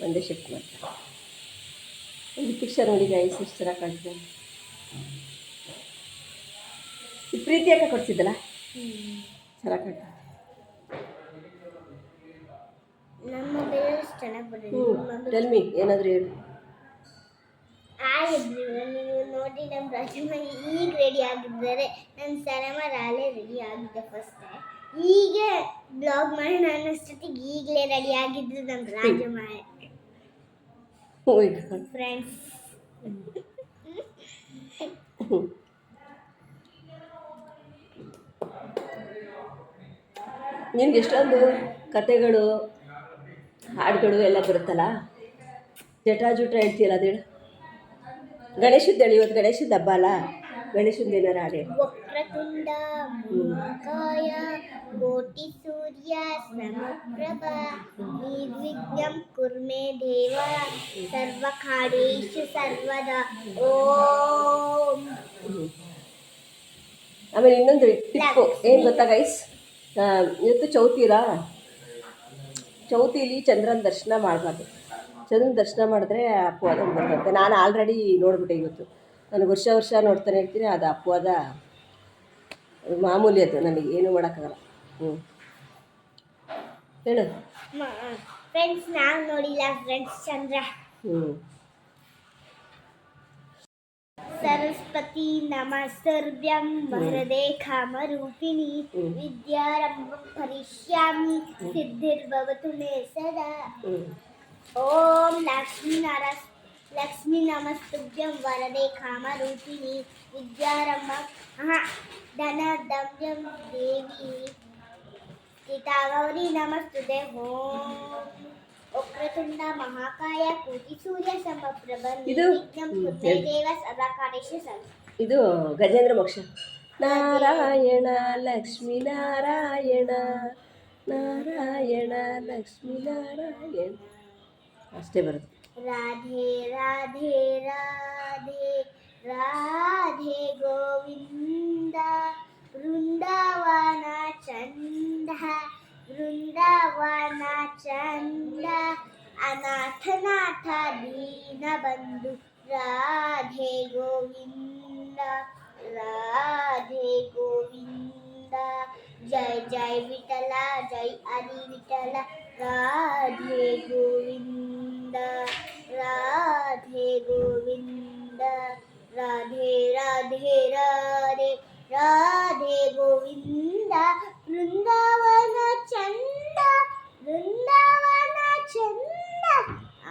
ಒಂದೇ ಶಿಫ್ಟ್ ಮಾಡ್ತಾರೆ. ಒಂದು ಪಿಕ್ಚರ್ ನೋಡಿ ಗೈಸ್, ಎಷ್ಟು ಚೆನ್ನಾಗಿ ಕಾಣ್ತಿದೆ. ಈ ಪ್ರೀತಿ ಯಾಕೆ ಕೊಡ್ಸಿದ್ದಲ್ಲ, ಚೆನ್ನಾಗಿ ಕಾಣ್ತದೆ. ನಮ್ಮ ಬೇರೆಯಷ್ಟು ಚೆನ್ನಾಗಿ ಬರುತ್ತೆ. ಟೆಲ್ ಮಿ, ಏನಾದರೂ ಹೇಳಿ. ನೀವು ನೋಡಿ ನಮ್ಮ ರಾಜಮ್ಮ ಈಗ ರೆಡಿ ಆಗಿದ್ದಾರೆ. ನನ್ನ ಸರಮರ್ ಆಲೇ ರೆಡಿ ಆಗಿದೆ ಫಸ್ಟ್. ಈಗ ಬ್ಲಾಗ್ ಮಾಡಿ ಅನ್ನೋಷ್ಟೊತ್ತಿಗೆ ಈಗಲೇ ರೆಡಿ ಆಗಿದ್ರು ನಮ್ಮ ರಾಜಮ್ಮ ಫ್ರೆಂಡ್ಸ್. ನಿನ್ಗೆ ಎಷ್ಟೊಂದು ಕತೆಗಳು ಹಾಡುಗಳು ಎಲ್ಲ ಬರುತ್ತಲ್ಲ, ಜಟಾಜುಟ ಹೇಳ್ತೀಯಲ್ಲ ಅದು ಹೇಳು. ಗಣೇಶದ್ದು ಹೇಳಿ, ಇವತ್ತು ಗಣೇಶದ ಹಬ್ಬ ಅಲ್ಲ, ಗಣೇಶಂದು ಏನಾರು ಹಾಡು ಹೇಳಿ. ವಕ್ರತುಂಡ ಮಹಾಕಾಯ ಕೋಟಿ ಸೂರ್ಯ ಸಮಪ್ರಭ ನಿರ್ವಿಘ್ನಂ ಕುರ್ಮೆ ದೇವ ಸರ್ವಕಾರ್ಯೇಷು ಸರ್ವದಾ ಓಂ. ಆಮೇಲೆ ಇನ್ನೊಂದು ಟಿಪ್ಪು ಏನು ಗೊತ್ತಾ ಗೈಸ್, ಇವತ್ತು ಚೌತಿಲಿ ಚಂದ್ರನ ದರ್ಶನ ಮಾಡಬಾರ್ದು. ಚಂದ್ರನ ದರ್ಶನ ಮಾಡಿದ್ರೆ ಅಪವಾದ ಬರ್ತಂತೆ. ನಾನು ಆಲ್ರೆಡಿ ನೋಡಿಬಿಟ್ಟೆ ಇವತ್ತು. ನಾನು ವರ್ಷ ನೋಡ್ತಾನೆ ಇರ್ತೀನಿ, ಅದು ಅಪವಾದ ಮಾಮೂಲಿ, ಅದು ನನಗೆ ಏನು ಮಾಡೋಕ್ಕಾಗಲ್ಲ. ಹೇಳು ಫ್ರೆಂಡ್ಸ್. ನಾವು ನೋಡಿಲ್ಲ ಫ್ರೆಂಡ್ಸ್ ಚಂದ್ರ. ಸರಸ್ವತಿ ನಮಸ್ತುಭ್ಯಂ ವರದೆ ಕಾಮರೂಪಿಣಿ ವಿದ್ಯಾರಂಭಂ ಕರಿಷ್ಯಾಮಿ ಸಿದ್ಧಿರ್ಭವತು ಮೇ ಸದಾ. ಓಂ ಲಕ್ಷ್ಮೀ ನಮಸ್ತುಭ್ಯಂ ವರದೆ ಕಾಮರೂಪಿಣಿ ವಿದ್ಯಾರಂಭಂ ಧನಧಾನ್ಯಂ ದೇವಿ ಗೀತಾಗೌರಿ ನಮಸ್ತುತೆ. ಓಂ ವಕ್ರತುಂಡ ಮಹಾಕಾಯ ಕೋಟಿ ಸೂರ್ಯ ಸಮಪ್ರಭ ನಿರ್ವಿಘ್ನಂ ಕುರ್ಮೇ ದೇವ ಸರ್ವಕಾರ್ಯೇಷು ಸರ್ವದಾ. ಇದು ಗಜೇಂದ್ರ ಮೋಕ್ಷ. ನಾರಾಯಣ ಲಕ್ಷ್ಮೀ ನಾರಾಯಣ ನಾರಾಯಣ ಲಕ್ಷ್ಮೀ ನಾರಾಯಣ ಅಷ್ಟೇ ಬರುತ್ತೆ. ರಾಧೆ ರಾಧೆ ರಾಧೆ ರಾಧೆ ಗೋವಿಂದ ಬೃಂದಾವನ ಚಂದ ಬೃಂದಾವನ ಚಂದ ಅನಾಥನಾಥ ದೀನ ಬಂಧು ರಾಧೆ ಗೋವಿಂದ ರಾಧೆ ಗೋವಿಂದ. ಜೈ ಜೈ ವಿಠಲ ಜೈ ಹರಿ ವಿಠಲ ರಾಧೆ ಗೋವಿಂದ ರಾಧೆ ಗೋವಿಂದ. ರಾಧೆ ರಾಧೆ ರಾಧೆ ರಾಧೆ ಗೋವಿಂದ ಬೃಂದಾವನ ಚಂದ ಬೃಂದಾವನ ಚಂದ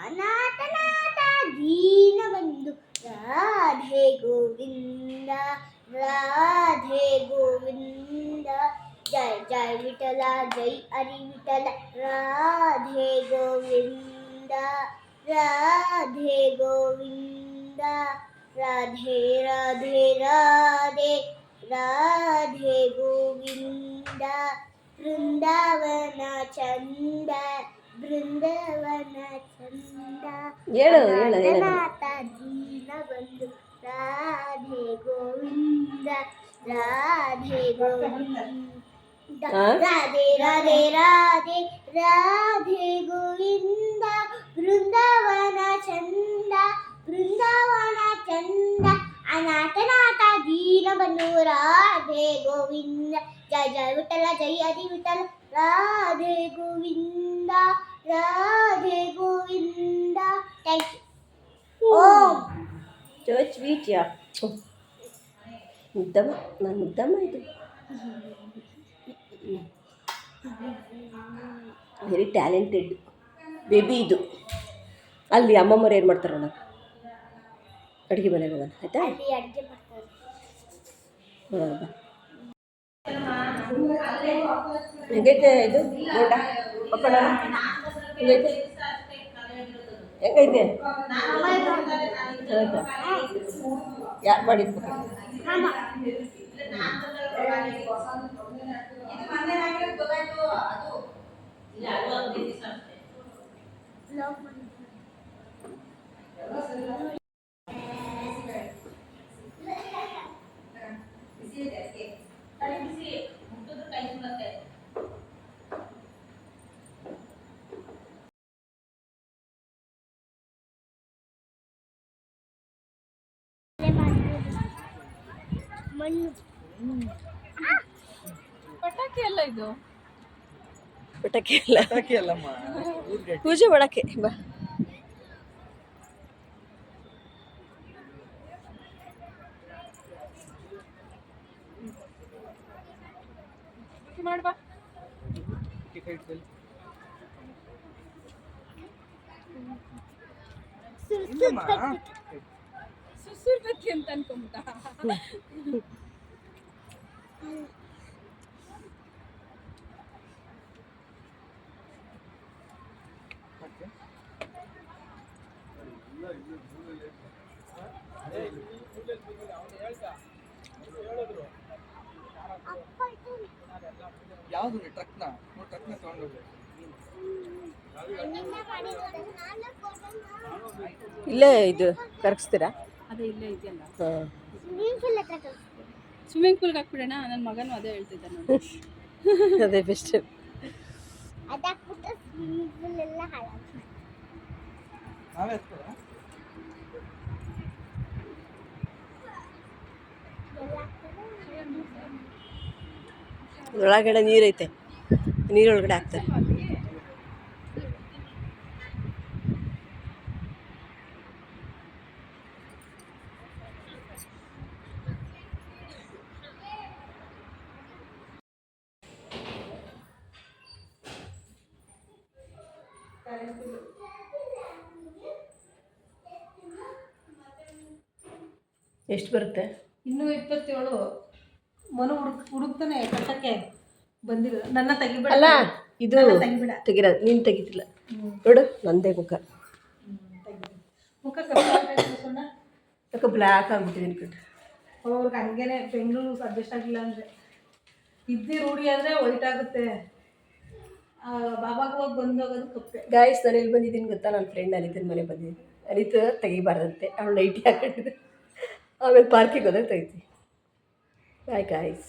ಅನಾಥನಾಥ ದೀನ ಬಂಧು ರಾಧೆ ಗೋವಿಂದ ರಾಧೆ ಗೋವಿಂದ. ಜೈ ಜೈ ವಿಠಲ ಜೈ ಹರಿ ವಿಠಲ ರಾಧೆ ಗೋವಿಂದ ರಾಧೆ ಗೋವಿಂದ. ರಾಧೆ ರಾಧೆ ರಾಧೆ ರಾಧೆ ಗೋವಿಂದ ಬೃಂದಾವನ ಚಂದ ಬೃಂದಾವನ ಚಂದ ಅನಾಥನಾಥ ದೀನ ಬಂಧು ರಾಧೆ ಗೋವಿಂದ ರಾಧೆ ಗೋವಿಂದ. ರಾಧೆ ರಾಧೆ ರಾಧೆ ರಾಧೆ ಗೋವಿಂದ ಬೃಂದಾವನ ಚಂದ ಬೃಂದಾವನ ಚಂದ ಅನಾಥನಾಥ ದೀನ ಬಂಧು ರಾಧೆ ಗೋವಿಂದ. ಜೈ ಜೈ ವಿಠಲ ಜೈ Hari Vithala Radhe Govinda Radhe Govinda. Thank you. Oh so sweet ಯಾ ಮುದ್ದಮ್ಮ, ನಾನು ಮುದ್ದಮ್ಮ. ಇದು ವೆರಿ ಟ್ಯಾಲೆಂಟೆಡ್ ಬೇಬಿ. ಇದು ಅಲ್ಲಿ ಅಮ್ಮಮ್ಮರು ಏನು ಮಾಡ್ತಾರೆ ನೋಡ, ಅಡುಗೆ ಮನೆಗೆ ಹೋಗೋಣ ಆಯಿತಾ. ಹೆಂಗೈತೆ ಇದು ಬೋಂಡ ಪಕೋಡ? ಹೆಂಗೈತೆ ಹೆಂಗೈತೆ ಯಾರು ಮಾಡಿದ್ದು? ಮಣ್ಣು. ಪಟಾಕಿ ಎಲ್ಲ ಇದು ಪಟಾಕಿ ಎಲ್ಲ ಪಟಾಕಿ ಅಲ್ಲಮ್ಮ, ಊರ್ಗಡ್ಡೆ. ಪೂಜೆ ಮಾಡೋಕ್ಕೆ ಬಾ. ಮಾಡ್ಬಾ. Ticket bill. ಇಲ್ಲಮ್ಮ. ಸುಸುರ್ ಬತ್ತಿ ಅಂತ ಅನ್ಕೊಂಬಿಟ್ಟ. ಮತ್ತೆ? ಯಾವ್ದು ಟ್ರಕ್ನ ತಗೊಂಡೋಗ್ಬೇಕು. ಇಲ್ಲೇ ಇದು ಕರಗಿಸ್ತೀರಾ? ಅದೇ ಇಲ್ಲೇ ಇದೆಯಲ್ಲ, ಹಾಂ. ಸ್ವಿಮ್ಮಿಂಗ್ ಪೂಲ್ಗೆ ಹಾಕ್ಬಿಡೋಣ. ನನ್ನ ಮಗನೂ ಅದೇ ಹೇಳ್ತಿದ್ದ ನೋಡಿ. ಅದೇ ಬೆಸ್ಟ್. ಅದಾಕ್ಬಿಟ್ಟು ಸ್ವಿಮ್ಮಿಂಗ್ ಪೂಲ್ ಎಲ್ಲ ಹಾಳಾಗ್ತದೆ. ನಾವೇ ಹತ್ಬೋದಾ? ಒಳಗಡೆ ನೀರೈತೆ, ನೀರೊಳಗಡೆ ಹಾಕ್ತಾರೆ. ಎಷ್ಟು ಬರುತ್ತೆ? ಇನ್ನೂ 27 ಮನು ಹುಡುಕ್ತಾನೆ ಕಟ್ಟಕ್ಕೆ ಬಂದಿರೋ. ನನ್ನ ತೆಗಿಬೇಡ. ಅಲ್ಲ ಇದು ತೆಗಿಬೇಡ. ತೆಗಿರೋದು ನೀನು ತೆಗಿತಿಲ್ಲ ನೋಡು, ನಂದೇ ಮುಖ ಮುಖ ಕಪ್ಪಾಗ್ತೈತೆ ಸುಣ್ಣ. ಯಾಕೆ ಬ್ಲ್ಯಾಕ್ ಆಗ್ಬಿಟ್ಟಿದ್ದೀನಿ ಕಟ್ಟು. ಅವ್ರಿಗೆ ಹಂಗೇನೆ ಬೆಂಗಳೂರು ಅಡ್ಜಸ್ಟ್ ಆಗಿಲ್ಲ ಅಂದರೆ. ಇದ್ದಿ ರೂಢಿ ಆದರೆ ವೈಟ್ ಆಗುತ್ತೆ. ಬಾಬಾಗ ಹೋಗಿ ಬಂದೋಗೋದು ಕಪ್ಪೆ. ಗಾಯ್ಸ್, ನಾನು ಎಲ್ಲಿ ಬಂದಿದ್ದೀನಿ ಗೊತ್ತಾ? ನನ್ನ ಫ್ರೆಂಡ್ ಅನಿತನ ಮನೆ ಬಂದಿದ್ದೀನಿ. ಅನಿತ ತೆಗಿಬಾರ್ದಂತೆ, ಅವಳು ನೈಟಿ ಹಾಕೊಂಡಿದ್ದೆ. ಆಮೇಲೆ ಪಾರ್ಕಿಗೆ ಹೋದಾಗ ತೆಗಿತೀನಿ. Bye guys.